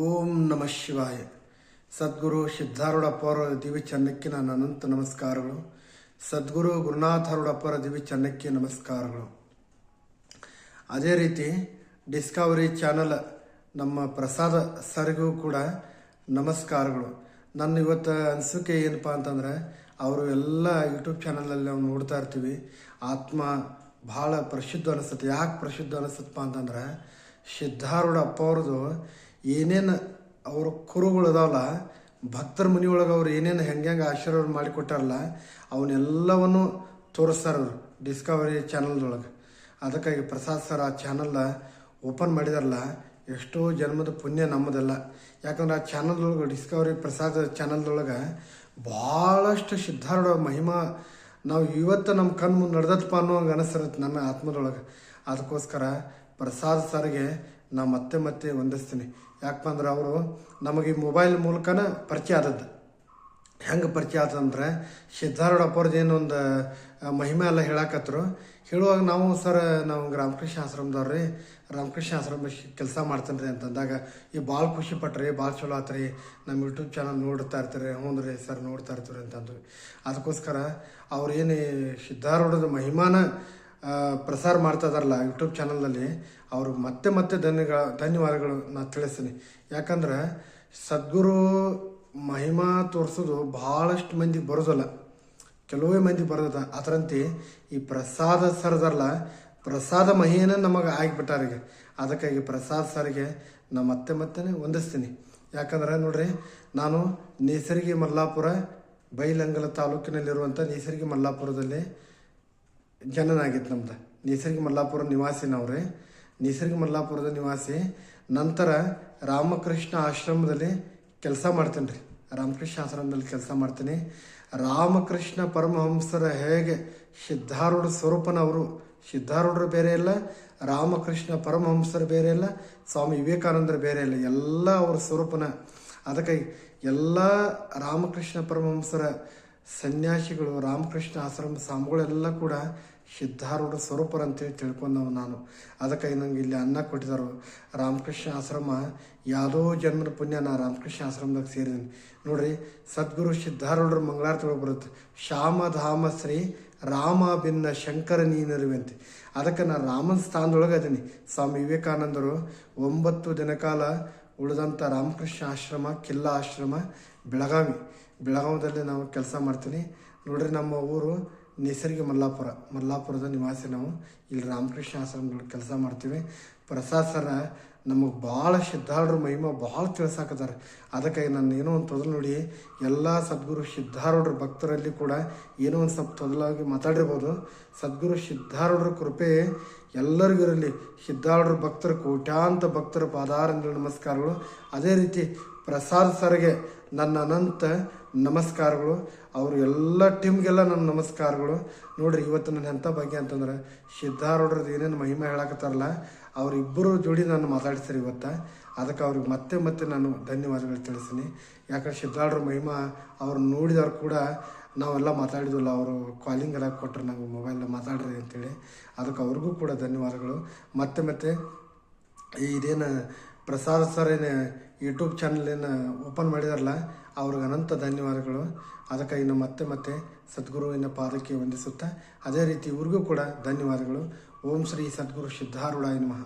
ಓಂ ನಮಃ ಶಿವಾಯ. ಸದ್ಗುರು ಸಿದ್ಧಾರೂಢಪ್ಪರ ದಿವ್ಯ ಚನ್ನಕ್ಕೆ ನನ್ನ ಅನಂತ ನಮಸ್ಕಾರಗಳು. ಸದ್ಗುರು ಗುರುನಾಥರೂಢಪ್ಪರ ದಿವ್ಯ ಚನ್ನಕ್ಕೆ ನಮಸ್ಕಾರಗಳು. ಅದೇ ರೀತಿ ಡಿಸ್ಕವರಿ ಚಾನಲ್ ನಮ್ಮ ಪ್ರಸಾದ ಸರ್ಗೂ ಕೂಡ ನಮಸ್ಕಾರಗಳು. ನನ್ನ ಇವತ್ತು ಅನಿಸಿಕೆ ಏನಪ್ಪ ಅಂತಂದ್ರೆ, ಅವರು ಎಲ್ಲ ಯೂಟ್ಯೂಬ್ ಚಾನಲಲ್ಲಿ ನಾವು ನೋಡ್ತಾ ಇರ್ತೀವಿ. ಆತ್ಮ ಭಾಳ ಪರಿಶುದ್ಧ ಅನಿಸುತ್ತೆ. ಯಾಕೆ ಪರಿಶುದ್ಧ ಅನಿಸುತ್ತಪ್ಪ ಅಂತಂದ್ರೆ, ಸಿದ್ಧಾರೂಢಪ್ಪ ಅವ್ರದ್ದು ಏನೇನು ಅವ್ರ ಕುರುಗಳು ಅದಾವಲ್ಲ, ಭಕ್ತರ ಮನೆಯೊಳಗೆ ಅವ್ರು ಏನೇನು ಹೆಂಗೆ ಆಶೀರ್ವಾದ ಮಾಡಿಕೊಟ್ಟಾರಲ್ಲ, ಅವನ್ನೆಲ್ಲವನ್ನು ತೋರಿಸ್ತಾರವ್ರು ಡಿಸ್ಕವರಿ ಚಾನಲ್ದೊಳಗೆ. ಅದಕ್ಕಾಗಿ ಪ್ರಸಾದ್ ಸರ್ ಆ ಚಾನಲ್ ಓಪನ್ ಮಾಡಿದಾರಲ್ಲ, ಎಷ್ಟೋ ಜನ್ಮದ ಪುಣ್ಯ ನಮ್ಮದಲ್ಲ. ಯಾಕಂದ್ರೆ ಆ ಚಾನಲ್ದೊಳಗೆ, ಡಿಸ್ಕವರಿ ಪ್ರಸಾದ್ ಚಾನಲ್ದೊಳಗೆ ಭಾಳಷ್ಟು ಸಿದ್ಧಾರೂಢ ಮಹಿಮಾ ನಾವು ಇವತ್ತು ನಮ್ಮ ಕಣ್ಣು ಮುಂದೆ ನಡೆದತ್ತಪ್ಪ ಅನ್ನೋ ಹಂಗೆ ಅನಿಸಿರುತ್ತೆ ನನ್ನ ಆತ್ಮದೊಳಗೆ. ಅದಕ್ಕೋಸ್ಕರ ಪ್ರಸಾದ್ ಸರ್ಗೆ ನಾ ಮತ್ತೆ ಮತ್ತೆ ವಂದಿಸ್ತೀನಿ. ಯಾಕಪ್ಪ ಅಂದ್ರೆ ಅವರು ನಮಗೆ ಈ ಮೊಬೈಲ್ ಮೂಲಕನ ಪರಿಚಯ ಆದದ್ದು. ಹೆಂಗೆ ಪರಿಚಯ ಆತಂದ್ರೆ, ಸಿದ್ಧಾರೂಢಪ್ಪವ್ರದ್ದು ಏನೊಂದು ಮಹಿಮೆ ಎಲ್ಲ ಹೇಳಾಕತ್ರು. ಹೇಳುವಾಗ ನಾವು ಸರ್, ನಾವು ರಾಮಕೃಷ್ಣ ಆಶ್ರಮದವ್ರಿ, ರಾಮಕೃಷ್ಣ ಆಶ್ರಮ ಕೆಲಸ ಮಾಡ್ತೇನೆ ರೀ ಅಂತಂದಾಗ ಈ ಭಾಳ ಖುಷಿ ಪಟ್ರಿ, ಭಾಳ ಚಲೋ ಆತ್ರಿ, ನಮ್ಮ ಯೂಟ್ಯೂಬ್ ಚಾನಲ್ ನೋಡ್ತಾ ಇರ್ತಾರೆ. ಹ್ಞೂ ರೀ ಸರ್, ನೋಡ್ತಾ ಇರ್ತೀರಿ ಅಂತಂದ್ವಿ. ಅದಕ್ಕೋಸ್ಕರ ಅವ್ರು ಏನು ಸಿದ್ಧಾರೂಢದ ಮಹಿಮಾನ ಪ್ರಸಾರ ಮಾಡ್ತಾ ಇದಾರಲ್ಲ ಯೂಟ್ಯೂಬ್ ಚಾನಲ್ನಲ್ಲಿ, ಅವ್ರಿಗೆ ಮತ್ತೆ ಮತ್ತೆ ಧನ್ಯವಾದಗಳು ನಾನು ತಿಳಿಸ್ತೀನಿ. ಯಾಕಂದ್ರೆ ಸದ್ಗುರು ಮಹಿಮಾ ತೋರಿಸೋದು ಭಾಳಷ್ಟು ಮಂದಿಗೆ ಬರೋದಲ್ಲ, ಕೆಲವೇ ಮಂದಿ ಬರೋದ. ಅದರಂತೆ ಈ ಪ್ರಸಾದ ಸರ್ದಲ್ಲ, ಪ್ರಸಾದ ಮಹಿನ ನಮಗೆ ಆಗಿಬಿಟ್ಟಾರೀಗ. ಅದಕ್ಕಾಗಿ ಪ್ರಸಾದ್ ಸರ್ಗೆ ನಾ ಮತ್ತೆ ಮತ್ತೆ ವಂದಿಸ್ತೀನಿ. ಯಾಕಂದ್ರೆ ನೋಡ್ರಿ, ನಾನು ನೇಸರ್ಗಿ ಮಲ್ಲಾಪುರ, ಬೈಲಂಗಲ ತಾಲೂಕಿನಲ್ಲಿರುವಂಥ ನೇಸರ್ಗಿ ಮಲ್ಲಾಪುರದಲ್ಲಿ ಜನನಾಗಿತ್ತು ನಮ್ದು. ನೇಸರ್ಗಿ ಮಲ್ಲಾಪುರ ನಿವಾಸಿ ನಾವ್ರಿ, ನೇಸರ್ಗಿ ಮಲ್ಲಾಪುರದ ನಿವಾಸಿ. ನಂತರ ರಾಮಕೃಷ್ಣ ಆಶ್ರಮದಲ್ಲಿ ಕೆಲಸ ಮಾಡ್ತೇನೆ ರೀ, ರಾಮಕೃಷ್ಣ ಆಶ್ರಮದಲ್ಲಿ ಕೆಲಸ ಮಾಡ್ತೀನಿ. ರಾಮಕೃಷ್ಣ ಪರಮಹಂಸರ ಹೇಗೆ ಸಿದ್ಧಾರೂಢ ಸ್ವರೂಪನವರು, ಸಿದ್ಧಾರೂಢರು ಬೇರೆ ಇಲ್ಲ, ರಾಮಕೃಷ್ಣ ಪರಮಹಂಸರು ಬೇರೆ ಇಲ್ಲ, ಸ್ವಾಮಿ ವಿವೇಕಾನಂದರು ಬೇರೆ ಇಲ್ಲ, ಎಲ್ಲ ಅವ್ರ ಸ್ವರೂಪನ. ಅದಕ್ಕಾಗಿ ಎಲ್ಲ ರಾಮಕೃಷ್ಣ ಪರಮಹಂಸರ ಸನ್ಯಾಸಿಗಳು, ರಾಮಕೃಷ್ಣ ಆಶ್ರಮ ಸ್ವಾಮಿಗಳೆಲ್ಲ ಕೂಡ ಸಿದ್ಧಾರೂಢ ಸ್ವರೂಪರಂತೇಳಿ ತಿಳ್ಕೊಂಡವು ನಾನು. ಅದಕ್ಕಾಗಿ ನಂಗೆ ಇಲ್ಲಿ ಅನ್ನ ಕೊಟ್ಟಿದ್ದಾರೆ. ರಾಮಕೃಷ್ಣ ಆಶ್ರಮ ಯಾವುದೋ ಜನ್ಮದ ಪುಣ್ಯ ನಾ ರಾಮಕೃಷ್ಣ ಆಶ್ರಮದಾಗ ಸೇರಿದ್ದೀನಿ ನೋಡ್ರಿ. ಸದ್ಗುರು ಸಿದ್ಧಾರೂಢರ ಮಂಗಳಾರತಿ ಬರುತ್ತೆ, ಶ್ಯಾಮಧಾಮ ಶ್ರೀ ರಾಮ ಭಿನ್ನ ಶಂಕರ ನೀನರುವಂತೆ. ಅದಕ್ಕೆ ನಾನು ರಾಮನ ಸ್ಥಾನದೊಳಗೆ ಅದೀನಿ. ಸ್ವಾಮಿ ವಿವೇಕಾನಂದರು 9 ದಿನ ಕಾಲ ಉಳಿದಂಥ ರಾಮಕೃಷ್ಣ ಆಶ್ರಮ, ಕಿಲ್ಲಾ ಆಶ್ರಮ, ಬೆಳಗಾವಿದಲ್ಲಿ ನಾವು ಕೆಲಸ ಮಾಡ್ತೀನಿ ನೋಡ್ರಿ. ನಮ್ಮ ಊರು ನೇಸರ್ಗಿ ಮಲ್ಲಾಪುರದ ನಿವಾಸಿ ನಾವು. ಇಲ್ಲಿ ರಾಮಕೃಷ್ಣ ಆಶ್ರಮದೊಳಗೆ ಕೆಲಸ ಮಾಡ್ತೀವಿ. ಪ್ರಸಾದ್ ಸರ ನಮಗೆ ಭಾಳ ಸಿದ್ಧಾರೂಢರ ಮಹಿಮಾ ಭಾಳ ತಿಳಿಸಾಕತ್ತಾರೆ. ಅದಕ್ಕಾಗಿ ನಾನು ಏನೋ ಒಂದು ತೊದಲು ನೋಡಿ, ಎಲ್ಲ ಸದ್ಗುರು ಸಿದ್ಧಾರೂಢರ ಭಕ್ತರಲ್ಲಿ ಕೂಡ ಏನೋ ಒಂದು ಸ್ವಲ್ಪ ತೊದಲಾಗಿ ಮಾತಾಡಿರ್ಬೋದು. ಸದ್ಗುರು ಸಿದ್ಧಾರೂಢರ ಕೃಪೆ ಎಲ್ಲರಿಗೂ ಇರಲಿ. ಸಿದ್ಧಾರೂಢರ ಭಕ್ತರು, ಕೋಟ್ಯಾಂತ ಭಕ್ತರ ಪಾದಾರಂಜಲಿ ನಮಸ್ಕಾರಗಳು. ಅದೇ ರೀತಿ ಪ್ರಸಾದ್ ಸರ್ಗೆ ನನ್ನ ಅನಂತ ನಮಸ್ಕಾರಗಳು. ಅವರು ಎಲ್ಲ ಟೀಮ್ಗೆಲ್ಲ ನನ್ನ ನಮಸ್ಕಾರಗಳು. ನೋಡ್ರಿ, ಇವತ್ತು ನನ್ನ ಎಂಥ ಬಗ್ಗೆ ಅಂತಂದ್ರೆ, ಸಿದ್ಧಾರೂಢರದ್ದು ಏನೇನು ಮಹಿಮೆ ಹೇಳಕತ್ತಾರಲ್ಲ, ಅವರಿಬ್ಬರು ಜೋಡಿ ನಾನು ಮಾತಾಡ್ತಾರೆ ಇವತ್ತು. ಅದಕ್ಕೆ ಅವ್ರಿಗೆ ಮತ್ತೆ ಮತ್ತೆ ನಾನು ಧನ್ಯವಾದಗಳು ತಿಳಿಸ್ತೀನಿ. ಯಾಕಂದ್ರೆ ಸಿದ್ಧಾರೂಢರ ಮಹಿಮಾ ಅವ್ರು ನೋಡಿದವ್ರು ಕೂಡ ನಾವೆಲ್ಲ ಮಾತಾಡಿದ್ವಲ್ಲ, ಅವರು ಕಾಲಿಂಗ್ ಎಲ್ಲ ಕೊಟ್ಟರು ನಂಗೆ ಮೊಬೈಲ್ ಮಾತಾಡ್ರಿ ಅಂತೇಳಿ. ಅದಕ್ಕೆ ಅವ್ರಿಗೂ ಕೂಡ ಧನ್ಯವಾದಗಳು. ಮತ್ತೆ ಮತ್ತೆ ಇದೇನು ಪ್ರಸಾದ್ ಸರ್ ಏನು ಯೂಟ್ಯೂಬ್ ಚಾನಲ್ ಏನು ಓಪನ್ ಮಾಡಿದಾರಲ್ಲ, ಅವ್ರಿಗೆ ಅನಂತ ಧನ್ಯವಾದಗಳು. ಅದಕ್ಕಾಗಿ ನಾವು ಮತ್ತೆ ಮತ್ತೆ ಸದ್ಗುರುವಿನ ಪಾದಕ್ಕೆ ವಂದಿಸುತ್ತಾ, ಅದೇ ರೀತಿ ಇವ್ರಿಗೂ ಕೂಡ ಧನ್ಯವಾದಗಳು. ಓಂ ಶ್ರೀ ಸದ್ಗುರು ಸಿದ್ಧಾರೂಢಾಯ ನಮಃ.